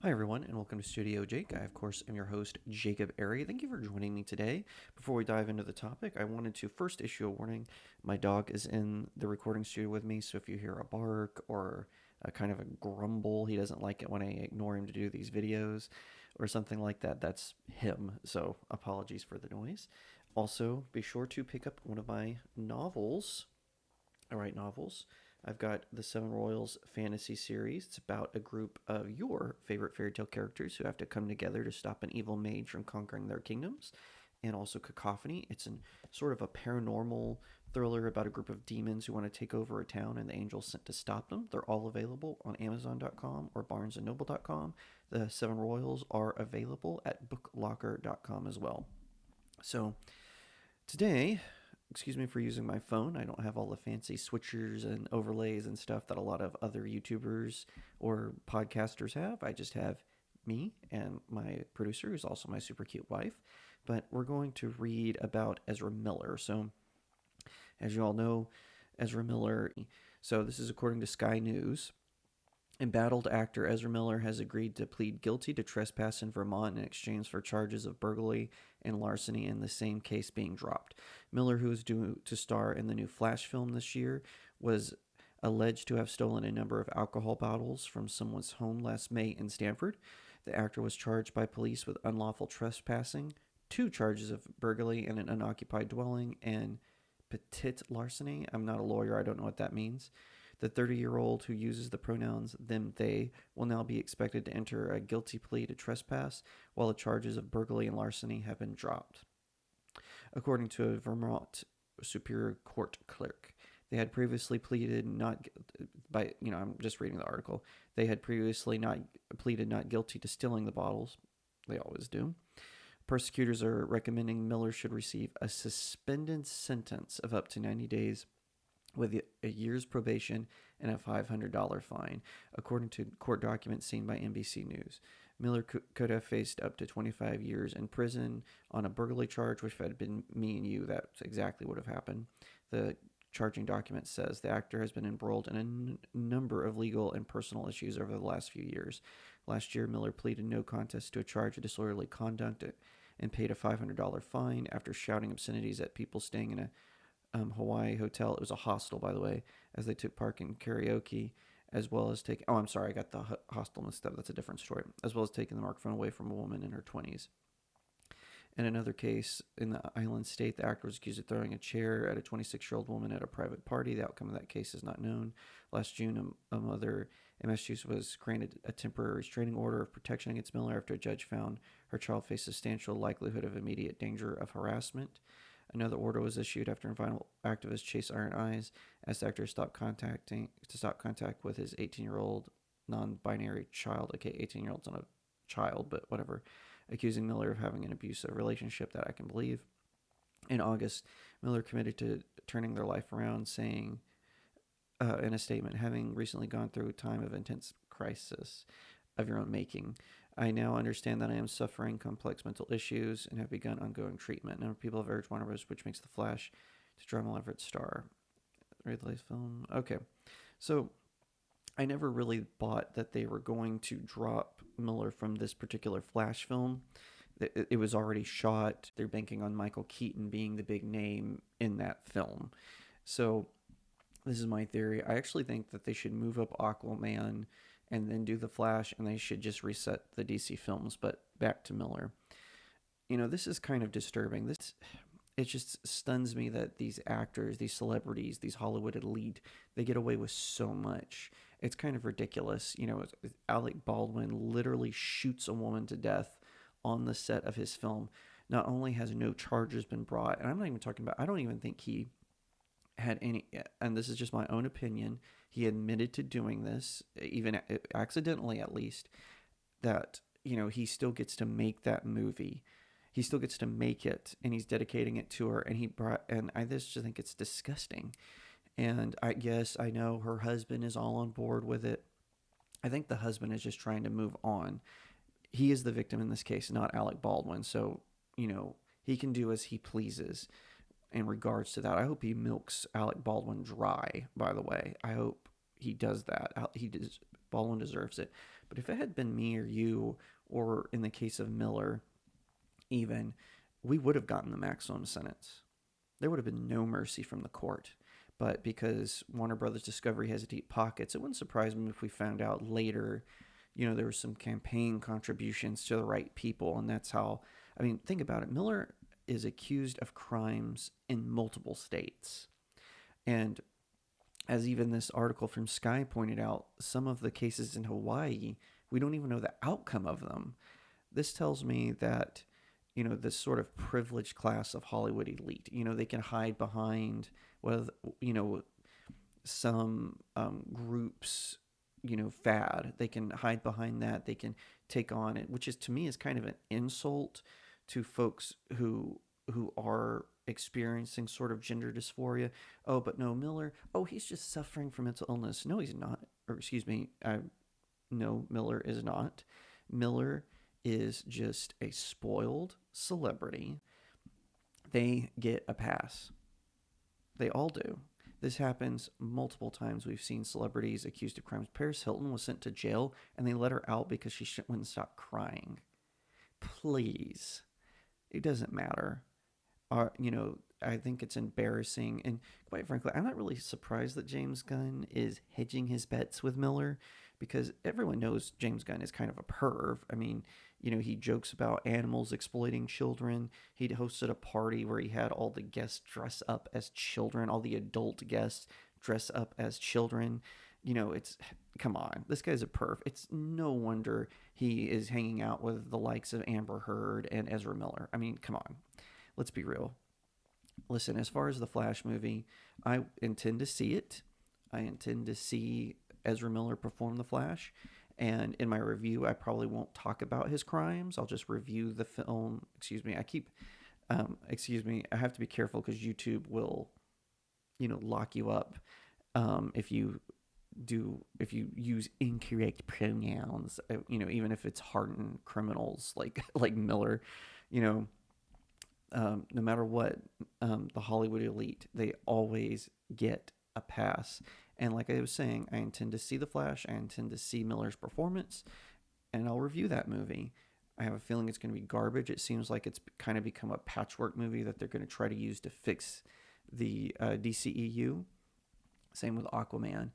Hi, everyone, and welcome to StudioJake. I, of course, am your host, Jacob Airy. Thank you for joining me today. Before we dive into the topic, I wanted to first issue a warning. My dog is in the recording studio with me, so if you hear a bark or a kind of a grumble, he doesn't like it when I ignore him to do these videos or something like that. That's him, so apologies for the noise. Also, be sure to pick up one of my novels. I write novels. I've got the Seven Royals fantasy series. It's about a group of your favorite fairy tale characters who have to come together to stop an evil mage from conquering their kingdoms. And also Cacophony. It's an sort of a paranormal thriller about a group of demons who want to take over a town and the angels sent to stop them. They're all available on Amazon.com or BarnesandNoble.com. The Seven Royals are available at BookLocker.com as well. So today, excuse me for using my phone. I don't have all the fancy switchers and overlays and stuff that a lot of other YouTubers or podcasters have. I just have me and my producer, who's also my super cute wife. But we're going to read about Ezra Miller. So, as you all know, Ezra Miller. So, this is according to Sky News. Embattled actor Ezra Miller has agreed to plead guilty to trespass in Vermont in exchange for charges of burglary and larceny in the same case being dropped. Miller, who is due to star in the new Flash film this year, was alleged to have stolen a number of alcohol bottles from someone's home last May in Stanford. The actor was charged by police with unlawful trespassing, two charges of burglary in an unoccupied dwelling, and petite larceny. I'm not a lawyer, I don't know what that means. The 30-year-old who uses the pronouns them, they will now be expected to enter a guilty plea to trespass, while the charges of burglary and larceny have been dropped. According to a Vermont Superior Court clerk, they had previously pleaded not by, I'm just reading the article. They had previously not pleaded not guilty to stealing the bottles. They always do. Prosecutors are recommending Miller should receive a suspended sentence of up to 90 days with a year's probation and a $500 fine, according to court documents seen by NBC News. Miller could have faced up to 25 years in prison on a burglary charge, which if it had been me and you, that's exactly what would have happened. The charging document says the actor has been embroiled in a number of legal and personal issues over the last few years. Last year, Miller pleaded no contest to a charge of disorderly conduct and paid a $500 fine after shouting obscenities at people staying in a Hawaii hotel. It was a hostel, by the way, as they took part in karaoke, as well as taking. Oh, I'm sorry, I got the hostel mixed up. That's a different story. As well as taking the microphone away from a woman in her 20s. In another case, in the island state, the actor was accused of throwing a chair at a 26-year-old woman at a private party. The outcome of that case is not known. Last June, a mother in Massachusetts was granted a temporary restraining order of protection against Miller after a judge found her child faced substantial likelihood of immediate danger of harassment. Another order was issued after environmental activist Chase Iron Eyes asked the actor to stop contact with his 18-year-old non-binary child. Okay, 18-year-old's not a child, but whatever. Accusing Miller of having an abusive relationship that I can believe. In August, Miller committed to turning their life around, saying in a statement, having recently gone through a time of intense crisis of your own making, I now understand that I am suffering complex mental issues and have begun ongoing treatment. A number of people have urged Warner Bros., which makes The Flash to drama Everett star. Ridley's film. Okay. So I never really thought that they were going to drop Miller from this particular Flash film. It was already shot. They're banking on Michael Keaton being the big name in that film. So this is my theory. I actually think that they should move up Aquaman and then do the Flash, and they should just reset the DC films. But back to Miller. This is kind of disturbing. It just stuns me that these actors, these celebrities, these Hollywood elite, they get away with so much. It's kind of ridiculous. Alec Baldwin literally shoots a woman to death on the set of his film. Not only has no charges been brought, and I'm not even talking about, I don't even think he had any, and this is just my own opinion, he admitted to doing this, even accidentally at least, that, he still gets to make that movie. He still gets to make it, and he's dedicating it to her, and I just think it's disgusting. And I guess I know her husband is all on board with it. I think the husband is just trying to move on. He is the victim in this case, not Alec Baldwin. So, he can do as he pleases in regards to that. I hope he milks Alec Baldwin dry, by the way. I hope he does that. Baldwin deserves it. But if it had been me or you, or in the case of Miller, even, we would have gotten the maximum sentence. There would have been no mercy from the court. But because Warner Brothers Discovery has deep pockets, it wouldn't surprise me if we found out later, there were some campaign contributions to the right people. And that's how, I mean, think about it. Miller is accused of crimes in multiple states. And as even this article from Sky pointed out, some of the cases in Hawaii, we don't even know the outcome of them. This tells me that, this sort of privileged class of Hollywood elite, they can hide behind, well, some groups, fad. They can hide behind that. They can take on it, which is, to me, is kind of an insult to folks who are experiencing sort of gender dysphoria. Oh, but no, Miller, oh, he's just suffering from mental illness. No, he's not. Or excuse me, no, Miller is not. Miller is just a spoiled celebrity. They get a pass. They all do. This happens multiple times. We've seen celebrities accused of crimes. Paris Hilton was sent to jail, and they let her out because she wouldn't stop crying. Please. It doesn't matter. I think it's embarrassing. And quite frankly, I'm not really surprised that James Gunn is hedging his bets with Miller, because everyone knows James Gunn is kind of a perv. I mean, he jokes about animals exploiting children. He hosted a party where he had all the guests dress up as children, all the adult guests dress up as children. Come on, this guy's a perv. It's no wonder he is hanging out with the likes of Amber Heard and Ezra Miller. I mean, come on. Let's be real. Listen, as far as the Flash movie, I intend to see it. I intend to see Ezra Miller perform the Flash. And in my review, I probably won't talk about his crimes. I'll just review the film. Excuse me. I have to be careful because YouTube will, lock you up if you use incorrect pronouns. Even if it's hardened criminals like Miller, no matter what, the Hollywood elite, they always get a pass. And like I was saying, I intend to see The Flash. I intend to see Miller's performance, and I'll review that movie. I have a feeling it's going to be garbage. It seems like it's kind of become a patchwork movie that they're going to try to use to fix the DCEU. Same with Aquaman.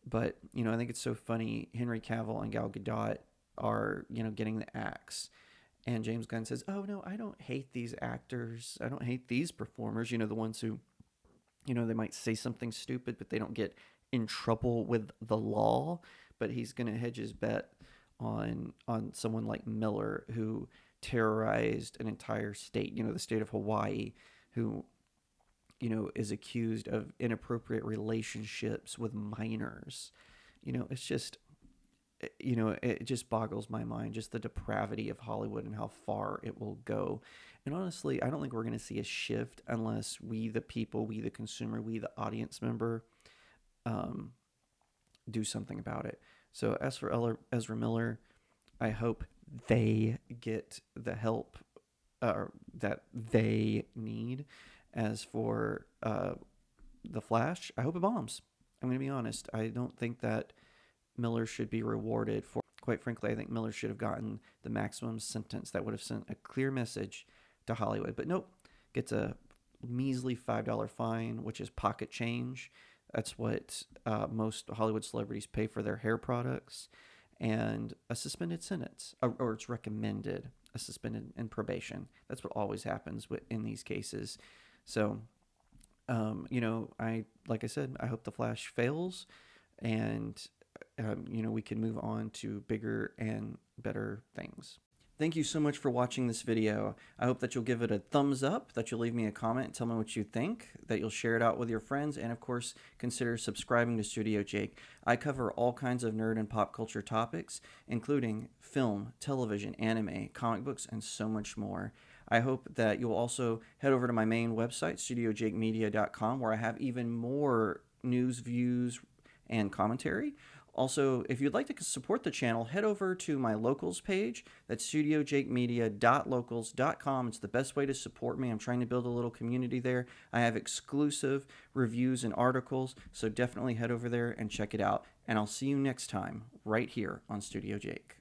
But, I think it's so funny. Henry Cavill and Gal Gadot are, getting the axe. And James Gunn says, oh, no, I don't hate these actors. I don't hate these performers. The ones who, they might say something stupid, but they don't get in trouble with the law. But he's going to hedge his bet on someone like Miller, who terrorized an entire state, the state of Hawaii, who, is accused of inappropriate relationships with minors. It's just... it just boggles my mind, just the depravity of Hollywood and how far it will go. And honestly, I don't think we're going to see a shift unless we, the people, we, the consumer, we, the audience member, do something about it. So as for Ezra Miller, I hope they get the help that they need. As for The Flash, I hope it bombs. I'm going to be honest. I don't think that Miller should be rewarded for. Quite frankly, I think Miller should have gotten the maximum sentence that would have sent a clear message to Hollywood. But nope, gets a measly $5 fine, which is pocket change. That's what most Hollywood celebrities pay for their hair products. And a suspended sentence, or it's recommended a suspended and probation. That's what always happens in these cases. So, like I said, I hope The Flash fails, and we can move on to bigger and better things. Thank you so much for watching this video. I hope that you'll give it a thumbs up, that you'll leave me a comment and tell me what you think, that you'll share it out with your friends, and of course, consider subscribing to StudioJake. I cover all kinds of nerd and pop culture topics, including film, television, anime, comic books, and so much more. I hope that you'll also head over to my main website, StudioJakeMedia.com, where I have even more news, views, and commentary. Also, if you'd like to support the channel, head over to my locals page. That's studiojakemedia.locals.com. It's the best way to support me. I'm trying to build a little community there. I have exclusive reviews and articles, so definitely head over there and check it out. and I'll see you next time right here on Studio Jake.